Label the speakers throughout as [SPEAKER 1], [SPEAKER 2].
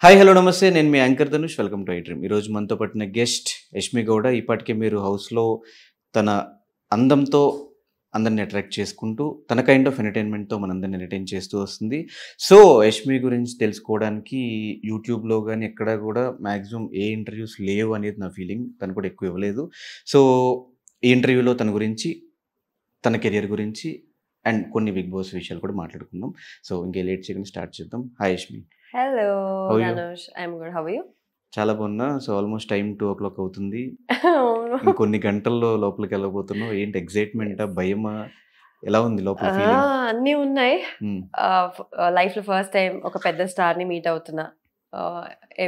[SPEAKER 1] Hi hello నమస్తే నేను మీ యాంకర్ ధనుష్ వెల్కమ్ టు ఐ డ్రీమ్. ఈరోజు మనతో పట్టిన గెస్ట్ యష్మి గౌడ. ఇప్పటికే మీరు హౌస్లో తన అందంతో అందరిని అట్రాక్ట్ చేసుకుంటూ తన కైండ్ ఆఫ్ ఎంటర్టైన్మెంట్తో మనందరిని ఎంటర్టైన్ చేస్తూ వస్తుంది. సో యష్మి గురించి తెలుసుకోవడానికి యూట్యూబ్లో కానీ ఎక్కడ కూడా మ్యాక్సిమం ఏ ఇంటర్వ్యూస్ లేవు అనేది నా ఫీలింగ్. తను కూడా ఎక్కువ ఇవ్వలేదు. సో ఈ ఇంటర్వ్యూలో తన గురించి, తన కెరియర్ గురించి అండ్ కొన్ని బిగ్ బాస్ విషయాలు కూడా మాట్లాడుకుందాం. సో ఇంకే లేట్ చేయకుండా స్టార్ట్ చేద్దాం. Hi Yashmi.
[SPEAKER 2] Hello,
[SPEAKER 1] How are you?
[SPEAKER 2] Dhanush. I'm good. How are you?
[SPEAKER 1] చాలా బాగున్నా. సో ఆల్మోస్ట్ టైం 2:00 అవుతుంది. ఇంకొన్ని గంటల్లో లోపలికి వెళ్ళబోతున్నావు. ఏంటి ఎక్సైట్మెంటా, భయమా, ఎలా ఉంది లోపల ఫీలింగ్?
[SPEAKER 2] అన్నీ ఉన్నాయి. లైఫ్ లో ఫస్ట్ టైం ఒక పెద్ద స్టార్ ని మీట్ అవుతున్నా.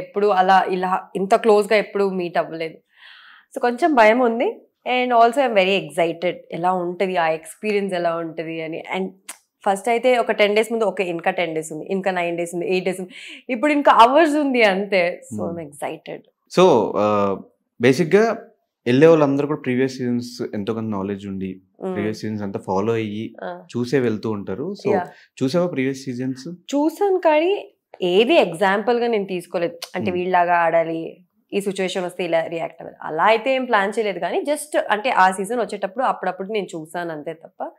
[SPEAKER 2] ఎప్పుడు అలా ఇలా ఇంత క్లోజ్ గా ఎప్పుడు మీట్ అవ్వలేదు. సో కొంచెం భయం ఉంది. And also I'm very excited. ఎలా ఉంటుంది ఆ ఎక్స్పీరియన్స్, ఎలా ఉంటుంది అని. అండ్ ఫస్ట్ అయితే ఒక 10 days ముందు ఓకే, ఇంకా 10 days ఉంది, ఇంకా 9 days ఉంది, 8 days ఉంది, ఇప్పుడు ఇంకా అవర్స్ ఉంది అంతే. So I'm excited.
[SPEAKER 1] సో బేసిక్గా వెళ్ళే వాళ్ళందరూ కూడా ప్రీవియస్ సీజన్స్ ఎంతో కొంత నాలెడ్జ్ ఉండి ప్రీవియస్ సీజన్స్ అంతా ఫాలో అయ్యి చూసే వెళ్తూ ఉంటారు. సో చూసావా ప్రీవియస్ సీజన్స్?
[SPEAKER 2] చూసాను, కానీ ఏది ఎగ్జాంపుల్ గా నేను తీసుకోలేదు. అంటే వీళ్ళలాగా ఆడాలి, ఈ సిచ్యువేషన్ వస్తే ఇలా రియాక్ట్ అవ్వాలి, అలా అయితే ఏం ప్లాన్ చేయలేదు. కానీ జస్ట్ అంటే ఆ సీజన్ వచ్చేటప్పుడు అప్పుడప్పుడు నేను చూసాను అంతే తప్ప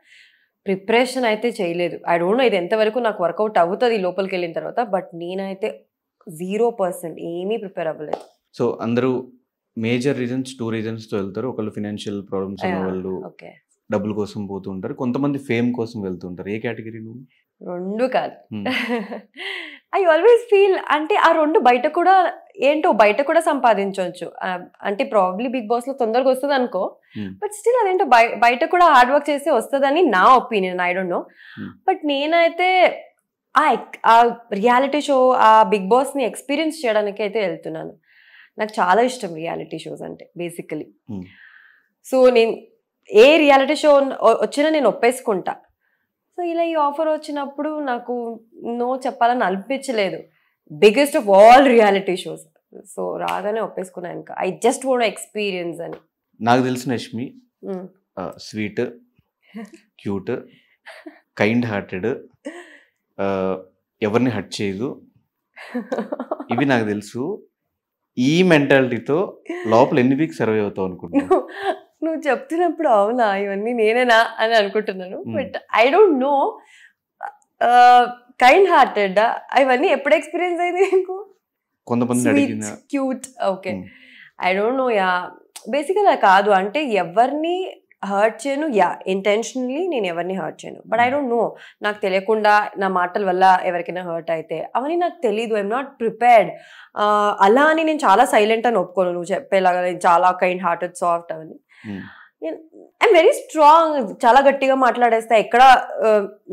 [SPEAKER 2] ప్రిపరేషన్ అయితే చేయలేదు. ఐ డోంట్ నో ఇది ఎంతవరకు నాకు వర్కౌట్ అవుతుంది లోపలికి వెళ్ళిన తర్వాత. బట్ నేనైతే 0% ఏమీ ప్రిపేర్ అవ్వలేదు.
[SPEAKER 1] సో అందరూ మేజర్ రీజన్స్ 2 రీజన్స్తో వెళ్తారు. ఒకళ్ళు ఫినాన్షియల్ ప్రాబ్లమ్స్ ఉన్న వాళ్ళు డబ్బుల కోసం పోతూ ఉంటారు, కొంతమంది ఫేమ్ కోసం వెళ్తూ ఉంటారు. ఏ కేటగిరీ నువ్వు?
[SPEAKER 2] రెండు కాదు. ఐ ఆల్వేస్ ఫీల్ అంటే ఆ రెండు బయట కూడా ఏంటో బయట కూడా సంపాదించవచ్చు. అంటే ప్రాబ్లీ బిగ్ బాస్ లో తొందరగా వస్తుంది అనుకో, బట్ స్టిల్ అదేంటో బయట కూడా హార్డ్ వర్క్ చేస్తే వస్తుందని నా opinion. I don't know. But నేనైతే ఆ రియాలిటీ షో, ఆ బిగ్ బాస్ ని ఎక్స్పీరియన్స్ చేయడానికి అయితే వెళ్తున్నాను. నాకు చాలా ఇష్టం రియాలిటీ షోస్ అంటే బేసికలీ. సో నేను ఏ రియాలిటీ షో వచ్చినా నేను ఒప్పేసుకుంటా. సో ఇలా ఈ ఆఫర్ వచ్చినప్పుడు నాకు నో చెప్పాలని అనిపించలేదు. Biggest of all reality shows. So రాగానే ఒప్పేసుకున్నాను. ఇంకా ఐ జస్ట్ వాంట్ ఎక్స్పీరియన్స్ అని.
[SPEAKER 1] నాకు తెలిసిన Yashmi sweet, cute, kind hearted, ఎవరిని హర్ట్ చేయదు, ఇవి నాకు తెలుసు. ఈ మెంటాలిటీతో లోపల ఎన్ని వీక్స్ సర్వే అవుతావు అనుకుంటున్నాను?
[SPEAKER 2] నువ్వు చెప్తున్నప్పుడు అవునా ఇవన్నీ నేనేనా అని అనుకుంటున్నాను. But I don't no. Kind hearted ఇవన్నీ ఎప్పుడు ఎక్స్పీరియన్స్ అయింది నీకు?
[SPEAKER 1] కొంతమంది
[SPEAKER 2] cute, okay. I don't no. Yeah బేసికల్ కాదు అంటే ఎవరిని హర్ట్ చేయను. యా ఇంటెన్షనలీ నేను ఎవరిని హర్ట్ చేయను. బట్ ఐ డోంట్ నో, నాకు తెలియకుండా నా మాటల వల్ల ఎవరికైనా హర్ట్ అయితే అవన్నీ నాకు తెలీదు. I'm not prepared. అలా అని నేను చాలా సైలెంట్ అని ఒప్పుకోను. నువ్వు చెప్పేలాగా నేను చాలా కైండ్ హార్టెడ్, సాఫ్ట్ అవన్నీ. I'm very strong. చాలా గట్టిగా మాట్లాడేస్తా. ఎక్కడ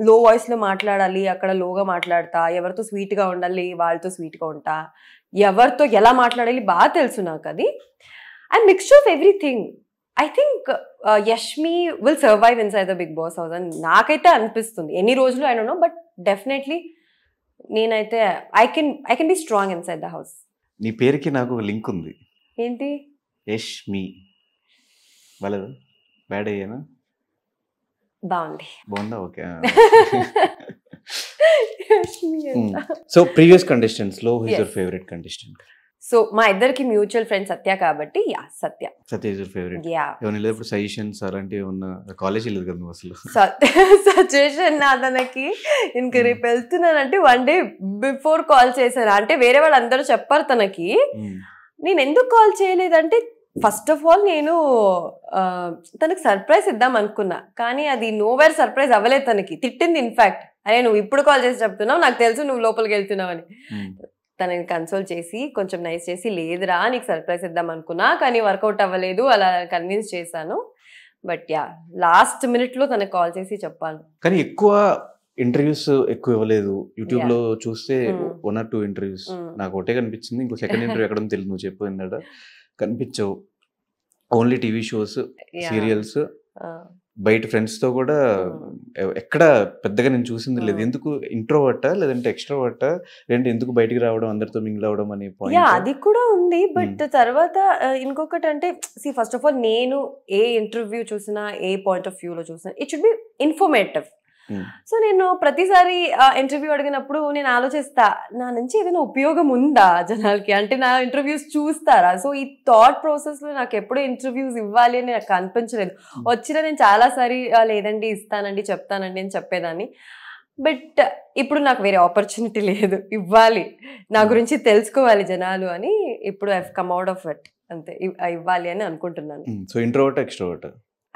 [SPEAKER 2] లో వాయిస్ లో మాట్లాడాలి అక్కడ లోగా మాట్లాడతా. ఎవరితో స్వీట్ గా ఉండాలి వాళ్ళతో స్వీట్ గా ఉంటా. ఎవరితో ఎలా మాట్లాడాలి బాగా తెలుసు నాకు. అది I mixture of everything. I think Yashmi will survive inside the Bigg Boss house అని నాకైతే అనిపిస్తుంది. ఎన్ని రోజులు I don't know, but definitely నేనైతే I can be strong inside the house.
[SPEAKER 1] నీ పేరుకి నాకు ఒక లింక్ ఉంది.
[SPEAKER 2] ఏంటి?
[SPEAKER 1] యష్మి. బాలేదు? బ్యాడ్ అయ్యానా?
[SPEAKER 2] బాగుంది.
[SPEAKER 1] బాగుందా? ఓకే. సో ప్రీవియస్ కంటెస్టెంట్స్ లో who is your favourite contestant?
[SPEAKER 2] So మా ఇద్దరికి మ్యూచువల్ ఫ్రెండ్ సత్య కాబట్టి yeah Satya.
[SPEAKER 1] Satya is your favourite?
[SPEAKER 2] Yeah.
[SPEAKER 1] ఏమైనా లేదప్పుడు సజెషన్స్ అలాంటివి ఉన్న కాలేజ్ లేదు కదా నువ్వు అసలు?
[SPEAKER 2] సజెషన్ నా తనకి ఇంక రేపు వెళ్తున్నానంటే 1 day బిఫోర్ కాల్ చేశాను. అంటే వేరే వాళ్ళు అందరూ చెప్పారు తనకి. నేను ఎందుకు కాల్ చేయలేదంటే ఫస్ట్ ఆఫ్ ఆల్ నేను తనకి సర్ప్రైజ్ ఇద్దాం అనుకున్నా, కానీ అది నోవేర్ సర్ప్రైజ్ అవ్వలేదు. తనకి తిట్టింది ఇన్ఫాక్ట్. అరే నువ్వు ఇప్పుడు కాల్ చేసి చెప్తున్నావు, నాకు తెలుసు నువ్వు లోపలికి వెళ్తున్నావు అని. తనని కన్సోల్ చేసి కొంచెం నైస్ చేసి లేదురా నీకు సర్ప్రైజ్ ఇద్దాం అనుకున్నా, కానీ వర్కౌట్ అవ్వలేదు, అలా కన్విన్స్ చేశాను. బట్ యా లాస్ట్ మినిట్ లో తనకు కాల్ చేసి చెప్పాను.
[SPEAKER 1] కానీ ఎక్కువ ఇంటర్వ్యూస్ ఎక్కువ ఇవ్వలేదు. యూట్యూబ్ లో చూస్తే 1 or 2 ఇంటర్వ్యూస్ నాకు ఒకటే కనిపించింది. ఇంకో సెకండ్ ఇంటర్వ్యూ ఎక్కడ తెలియదు. నువ్వు చెప్పిన కనిపించవు. ఓన్లీ టీవీ షోస్, సీరియల్స్, బయట ఫ్రెండ్స్ తో కూడా ఎక్కడ పెద్దగా నేను చూసింది లేదు. ఎందుకు? ఇంట్రోవర్టా లేదంటే ఎక్స్ట్రోవర్టా లేదంటే ఎందుకు బయటికి రావడం, అందరితో మింగిల్ అవడం అనే పాయింట్?
[SPEAKER 2] అది కూడా ఉంది. బట్ తర్వాత ఇంకొకటి అంటే ఫస్ట్ ఆఫ్ ఆల్ నేను ఏ ఇంటర్వ్యూ చూసినా, ఏ పాయింట్ ఆఫ్ వ్యూ లో చూసినా it should be informative. So నేను ప్రతిసారి ఇంటర్వ్యూ అడిగినప్పుడు నేను ఆలోచిస్తా, నా నుంచి ఏదైనా ఉపయోగం ఉందా జనాలకి, అంటే నా ఇంటర్వ్యూస్ చూస్తారా. సో ఈ థాట్ ప్రాసెస్ లో నాకు ఎప్పుడూ ఇంటర్వ్యూస్ ఇవ్వాలి అని నాకు అనిపించలేదు. వచ్చినా నేను చాలాసారి లేదండి ఇస్తానండి చెప్తానండి అని చెప్పేదాన్ని. బట్ ఇప్పుడు నాకు వేరే ఆపర్చునిటీ లేదు, ఇవ్వాలి, నా గురించి తెలుసుకోవాలి జనాలు అని ఇప్పుడు I come out of it, అంతే, ఇవ్వాలి అని అనుకుంటున్నాను.
[SPEAKER 1] So introvert extrovert?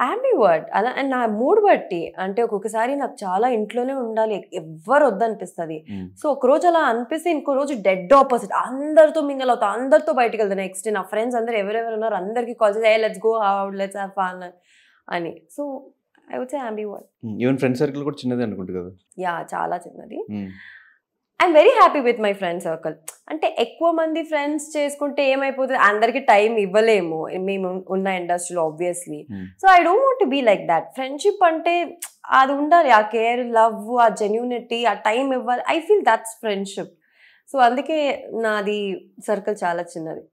[SPEAKER 2] అంబివర్ట్. అలా నా మూడ్ బట్టి, అంటే ఒక్కొక్కసారి నాకు చాలా ఇంట్లోనే ఉండాలి, ఎవ్వరు వద్దనిపిస్తుంది. సో ఒకరోజు అలా అనిపిస్తే ఇంకో రోజు డెడ్ ఆపోజిట్, అందరితో మింగల్ అవుతా, అందరితో బయటకు వెళ్తాను. నెక్స్ట్ నా ఫ్రెండ్స్ అందరు ఎవరెవరు ఉన్నారు అందరికి కాల్ చేసి let's go out, let's have fun అని. So I would say ambivert.
[SPEAKER 1] Even friend circle కూడా చిన్నదే అనుకుంటా కదా?
[SPEAKER 2] యా, చాలా చిన్నది. I'm very happy with my friend circle. అంటే ఎక్కువ మంది ఫ్రెండ్స్ చేసుకుంటే ఏమైపోతుంది, అందరికి టైం ఇవ్వలేము మేము ఉన్న ఇండస్ట్రీలో obviously. So I don't want to be like that. Friendship అంటే అది ఉండాలి, ఆ కేర్, లవ్, ఆ జెన్యూనిటీ, ఆ టైం ఇవ్వాలి. I feel that's friendship. So అందుకే నాది సర్కిల్ చాలా చిన్నది.